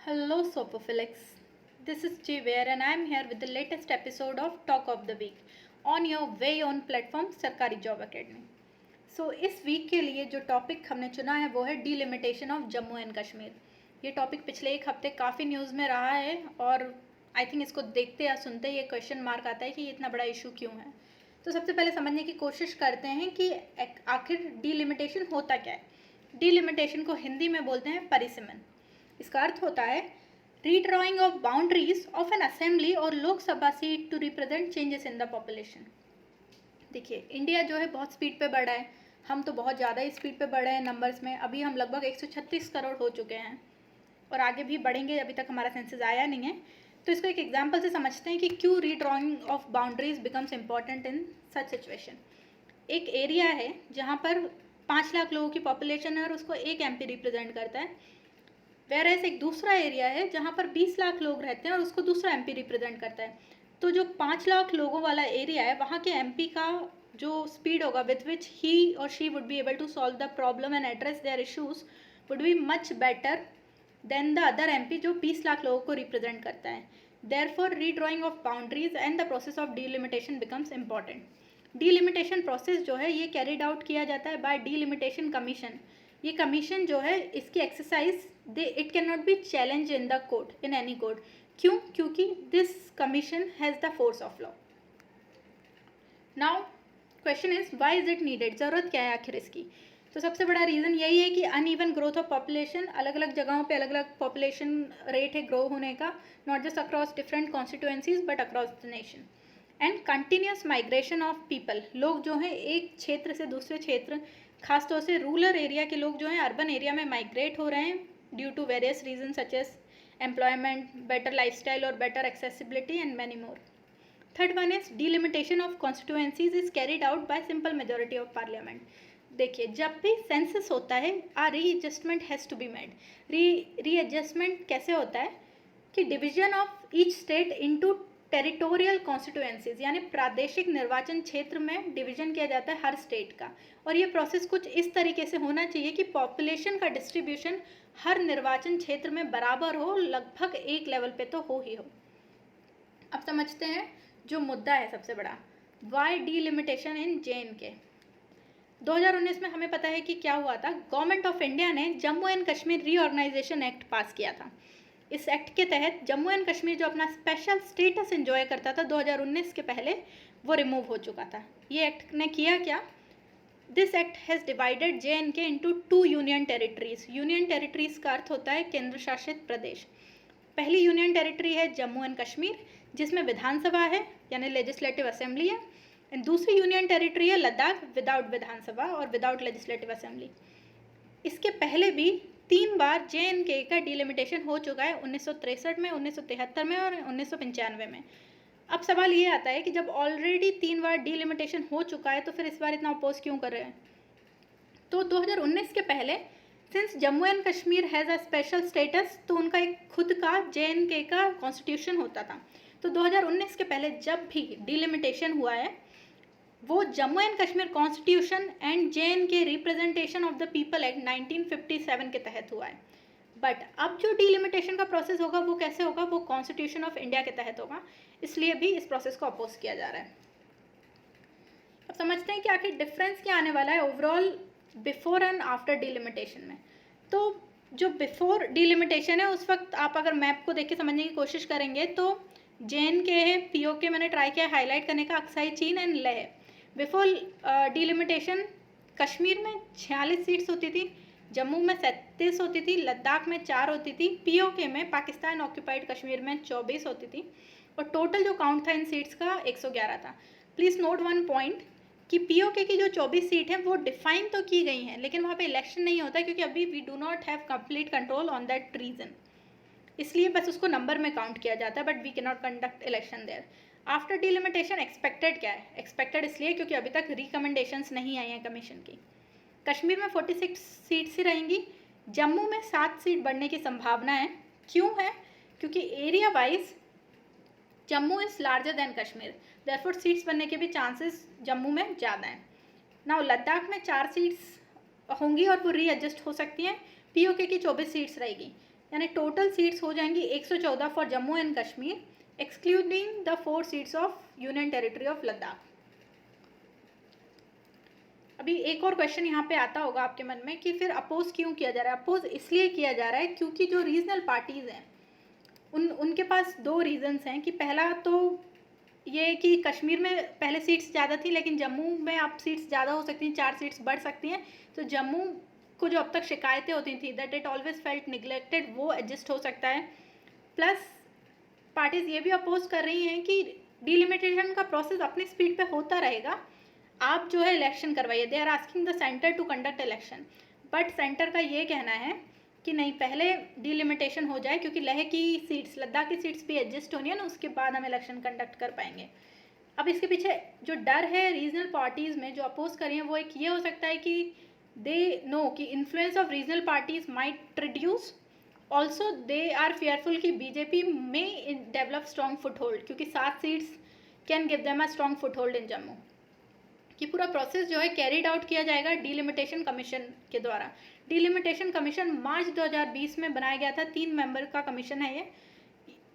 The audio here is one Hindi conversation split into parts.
Hello, Sopophilics. This is Jiver, and I am here with the latest episode of Talk of the Week on your very own platform सरकारी जॉब अकेडमी. सो इस वीक के लिए जो टॉपिक हमने चुना है वो है delimitation of Jammu and Kashmir. ये टॉपिक पिछले एक हफ्ते काफ़ी न्यूज़ में रहा है और आई थिंक इसको देखते या सुनते ही ये क्वेश्चन मार्क आता है कि इतना बड़ा इशू क्यों है. तो सबसे पहले समझने की कोशिश करते हैं कि आखिर डीलिमिटेशन होता क्या है. डीलिमिटेशन को हिंदी में बोलते हैं परिसीमन. इसका अर्थ होता है redrawing of boundaries of an assembly और Lok Sabha seat to represent changes in the population. देखिए, इंडिया जो है बहुत स्पीड पे बढ़ा है. हम तो बहुत ज़्यादा ही स्पीड पे बढ़े हैं नंबर्स में. अभी हम लगभग 136 करोड़ हो चुके हैं और आगे भी बढ़ेंगे. अभी तक हमारा सेंसस आया नहीं है. तो इसको एक एग्जाम्पल से समझते हैं कि क्यों redrawing of boundaries becomes important in such situation. एक एरिया है जहाँ पर 5 लाख लोगों की पॉपुलेशन है और उसको एक MP रिप्रेजेंट करता है. वेर एज एक दूसरा एरिया है जहाँ पर 20 लाख लोग रहते हैं और उसको दूसरा MP रिप्रेजेंट करता है. तो जो 5 लाख लोगों वाला एरिया है वहाँ के MP का जो स्पीड होगा विथ विच ही और she would be able to solve the problem and address their issues would be much better than the other MP जो 20 लाख लोगों को रिप्रेजेंट करता है. Therefore redrawing of boundaries and the process of delimitation becomes important. Delimitation process जो है ये कैरिड आउट किया जाता है बाय डीलिमिटेशन कमीशन. ये कमीशन जो है इसकी exercise it can not be challenge in the court in any court. क्यों? क्योंकि this commission has the force of law. Now question is why is it needed. ज़रूरत क्या है आखिर इसकी? तो सबसे बड़ा रीज़न यही है कि अनइवन ग्रोथ ऑफ पॉपुलेशन. अलग अलग जगहों पे अलग अलग पॉपुलेशन रेट है ग्रो होने का, not just across different constituencies but across the nation. And continuous migration of people. लोग जो हैं एक क्षेत्र से दूसरे क्षेत्र, खासतौर से रूरल एरिया के लोग जो हैं अर्बन एरिया में माइग्रेट हो रहे हैं due to various reason such as employment, better lifestyle और better accessibility and many more. Third one is delimitation of constituencies is carried out by simple majority of parliament. देखिए, जब भी सेंसस होता है readjustment has to be made. Readjustment कैसे होता है कि division of each state into territorial constituencies यानी प्रादेशिक निर्वाचन क्षेत्र में डिवीजन किया जाता है हर स्टेट का. और ये प्रोसेस कुछ इस तरीके से होना चाहिए कि पॉपुलेशन का डिस्ट्रीब्यूशन हर निर्वाचन क्षेत्र में बराबर हो, लगभग एक लेवल पे तो हो ही हो. अब समझते हैं जो मुद्दा है सबसे बड़ा, वाई डीलिमिटेशन इन JNK. 2019 में हमें पता है कि क्या हुआ था. गवर्नमेंट ऑफ इंडिया ने Jammu and Kashmir reorganisation act pass किया था. इस एक्ट के तहत जम्मू एंड कश्मीर जो अपना स्पेशल स्टेटस एंजॉय करता था 2019 के पहले, वो रिमूव हो चुका था. ये एक्ट ने किया क्या? This act has divided JNK into 2 union territories. Union territories का अर्थ होता है केंद्र शासित प्रदेश. पहली यूनियन टेरिटरी है जम्मू एंड कश्मीर जिसमें विधानसभा है यानी लेजिस्लेटिव असेंबली है. एंड दूसरी यूनियन टेरिटरी है लद्दाख विदाउट विधानसभा और विदाउट लेजिस्लेटिव असेंबली. इसके पहले भी 3 बार JNK का डीलिमिटेशन हो चुका है, 1963 में, 1973 में और 1995 में. अब सवाल ये आता है कि जब ऑलरेडी 3 बार डीलिमिटेशन हो चुका है तो फिर इस बार इतना अपोज क्यों कर रहे हैं? तो 2019 के पहले since Jammu and Kashmir has a special status तो उनका एक खुद का JNK का कॉन्स्टिट्यूशन होता था. तो 2019 के पहले जब भी डीलिमिटेशन हुआ है वो Jammu and Kashmir constitution and JNK representation of the people act 1957 के तहत हुआ है. बट अब जो डीलिमिटेशन का प्रोसेस होगा वो कैसे होगा? वो कॉन्स्टिट्यूशन ऑफ इंडिया के तहत होगा. इसलिए भी इस प्रोसेस को अपोज किया जा रहा है. अब समझते हैं कि आखिर डिफरेंस क्या आने वाला है overall before and after delimitation में. तो जो बिफोर डीलिमिटेशन है उस वक्त आप अगर मैप को देख के समझने की कोशिश करेंगे तो JNK है, POK मैंने ट्राई किया हाईलाइट करने का, अक्साई चीन and Leh. Before delimitation Kashmir में 46 सीट्स होती थी, जम्मू में 37 होती थी, लद्दाख में 4 होती थी, POK में पाकिस्तान ऑक्यूपाइड कश्मीर में 24 होती थी और टोटल जो काउंट था इन सीट्स का 111 था. प्लीज़ नोट वन पॉइंट कि POK की जो 24 सीट है वो डिफाइन तो की गई हैं लेकिन वहाँ पे इलेक्शन नहीं होता क्योंकि अभी we do not have complete control on that region. इसलिए बस उसको नंबर में काउंट किया जाता है but we can not conduct election there. After delimitation expected क्या है? एक्सपेक्टेड इसलिए क्योंकि अभी तक रिकमेंडेशंस नहीं आई हैं कमीशन की. कश्मीर में 46 सीट्स ही रहेंगी, जम्मू में 7 सीट बढ़ने की संभावना है. क्यों है? क्योंकि area wise Jammu is larger than Kashmir, therefore seats बनने के भी चांसेस जम्मू में ज़्यादा हैं. नाउ लद्दाख में 4 सीट्स होंगी और वो रीएडजस्ट हो सकती हैं. POK की 24 सीट्स रहेगी. यानी टोटल सीट्स हो जाएंगी 114 for Jammu and Kashmir, excluding the 4 seats of union territory of Ladakh. अभी एक और क्वेश्चन यहाँ पे आता होगा आपके मन में कि फिर अपोज क्यों किया जा रहा है। अपोज इसलिए किया जा रहा है क्योंकि जो रीजनल पार्टीज़ हैं उनके पास दो रीजंस हैं कि पहला तो ये कि कश्मीर में पहले सीट्स ज़्यादा थी, लेकिन जम्मू में अब सीट्स ज़्यादा हो सकती हैं, 4 सीट्स बढ़ सकती हैं। तो जम्मू को जो अब तक शिकायतें होती थी that it always felt neglected, वो एडजस्ट हो सकता है। प्लस पार्टीज़ ये भी अपोज कर रही हैं कि डिलिमिटेशन का प्रोसेस अपनी स्पीड पे होता रहेगा, आप जो है इलेक्शन करवाइए। They are asking the centre to conduct election, but centre का ये कहना है कि नहीं, पहले डिलिमिटेशन हो जाए क्योंकि लेह की सीट्स, लद्दाख की सीट्स भी एडजस्ट होनी है ना, उसके बाद हम इलेक्शन कंडक्ट कर पाएंगे। अब इसके पीछे जो डर है रीजनल पार्टीज़ में जो अपोज कर रही हैं वो एक ये हो सकता है कि दे नो कि influence of regional parties might reduce, also they are fearful कि बीजेपी में डेवलप स्ट्रॉन्ग फुट होल्ड, क्योंकि 7 seats can give them a strong foothold in Jammu. कि पूरा प्रोसेस जो है कैरिड आउट किया जाएगा डिलिमिटेशन कमीशन के द्वारा। डिलिमिटेशन कमीशन मार्च 2020 में बनाया गया था, 3 मेंबर का कमीशन है ये।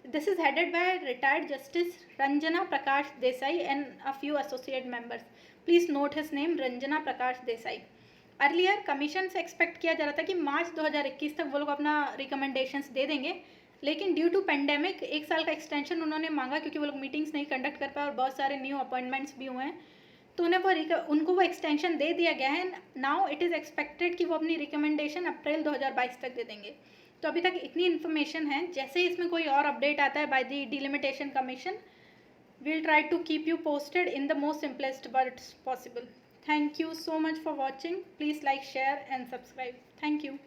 This is headed by retired justice Ranjana Prakash Desai and a few associate members. Please note his name, Ranjana Prakash Desai. Earlier commission से एक्सपेक्ट किया जा रहा था कि मार्च 2021 तक वो लोग अपना रिकमेंडेशंस दे देंगे, लेकिन ड्यू टू पेंडेमिक 1 साल का एक्सटेंशन उन्होंने मांगा क्योंकि वो लोग मीटिंग्स नहीं कंडक्ट कर पाए और बहुत सारे न्यू अपॉइंटमेंट्स भी हुए हैं, तो उनको वो एक्सटेंशन दे दिया गया है। नाउ इट इज़ एक्सपेक्टेड कि वो अपनी रिकमेंडेशन अप्रैल 2022 तक दे देंगे। तो अभी तक इतनी इन्फॉर्मेशन है, जैसे ही इसमें कोई और अपडेट आता है by the delimitation commission, we'll try to keep you posted in the most simplest words possible. Thank you so much for watching. Please like, share and subscribe. Thank you.